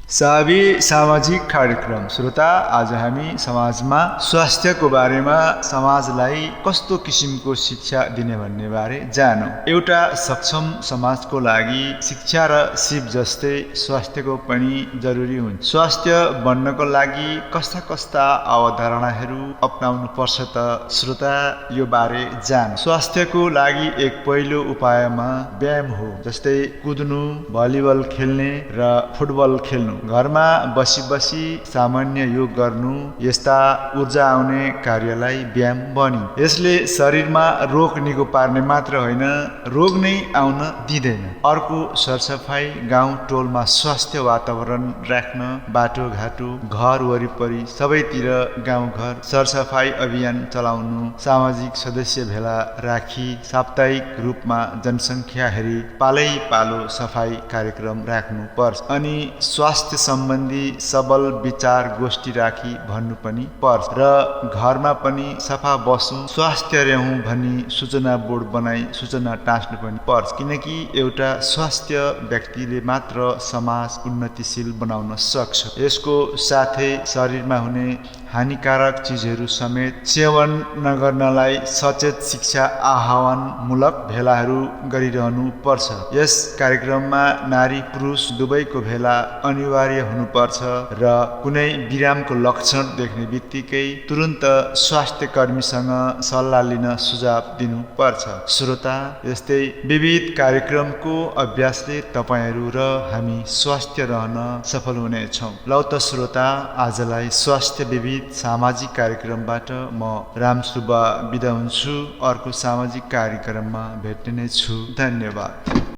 साबी सामाजिक कार्यक्रम। श्रोता, आज हामी समाजमा स्वास्थ्यको बारेमा समाजलाई कस्तो किसिमको शिक्षा दिने भन्ने बारे जानौँ। एउटा सक्षम समाजको लागि शिक्षा र सिप जस्तै स्वास्थ्यको पनि जरुरी हुन्छ। स्वास्थ्य बन्नको लागि कस्ता कस्ता अवधारणाहरू अपनाउनु पर्छ त श्रोता, यो बारे जान। स्वास्थ्यको लागि एक पहिलो उपायमा व्यायाम हो, जस्तै कुद्नु, भलिबल खेल्ने र फुटबल खेल्नु। घरमा बसी बसी सामान्य योग गर्नु, यस्ता ऊर्जा आउने कार्यलाई व्यायाम भनिन्छ। यसले शरीरमा रोग निको पार्ने मात्र होइन, रोग नै आउन दिँदैन। अर्को, सरसफाई। गाउँ टोलमा स्वास्थ्य वातावरण राख्न बाटोघाटो, घर वरिपरि सबैतिर गाउँघर सरसफाई अभियान चलाउनु, सामाजिक सदस्य भेला राखी साप्ताहिक रूपमा जनसङ्ख्या हेरी पालै पालो सफाई कार्यक्रम राख्नु पर्छ। अनि स्वास्थ्य सम्बन्धी सबल विचार गोष्ठी राखी भन्नु पनि पर्छ र घरमा पनि सफा बसौँ, स्वास्थ्य रहौँ भनी सूचना बोर्ड बनाई सूचना टाँस्नु पनि पर्छ। किनकि एउटा स्वास्थ्य व्यक्तिले मात्र समाज उन्नतिशील बनाउन सक्छ। यसको साथै शरीरमा हुने हानिकारक चिजहरू समेत सेवन नगर्नलाई सचेत शिक्षा आह्वानमूलक भेलाहरू गरिरहनु पर्छ। यस कार्यक्रममा नारी पुरुष दुवैको भेला अनिवार्य हुनुपर्छ र कुनै बिरामको लक्षण देख्ने बित्तिकै तुरुन्त स्वास्थ्य कर्मीसँग सल्लाह लिन सुझाव दिनुपर्छ। श्रोता, यस्तै विविध कार्यक्रमको अभ्यासले तपाईहरू र हामी स्वस्थ रहन सफल हुनेछौँ। लौ त श्रोता, आजलाई स्वास्थ्य विविध सामाजिक कार्यक्रमबाट म राम सुब्बा बिदा हुन्छु। अर्को सामाजिक कार्यक्रममा भेट्ने नै छु। धन्यवाद।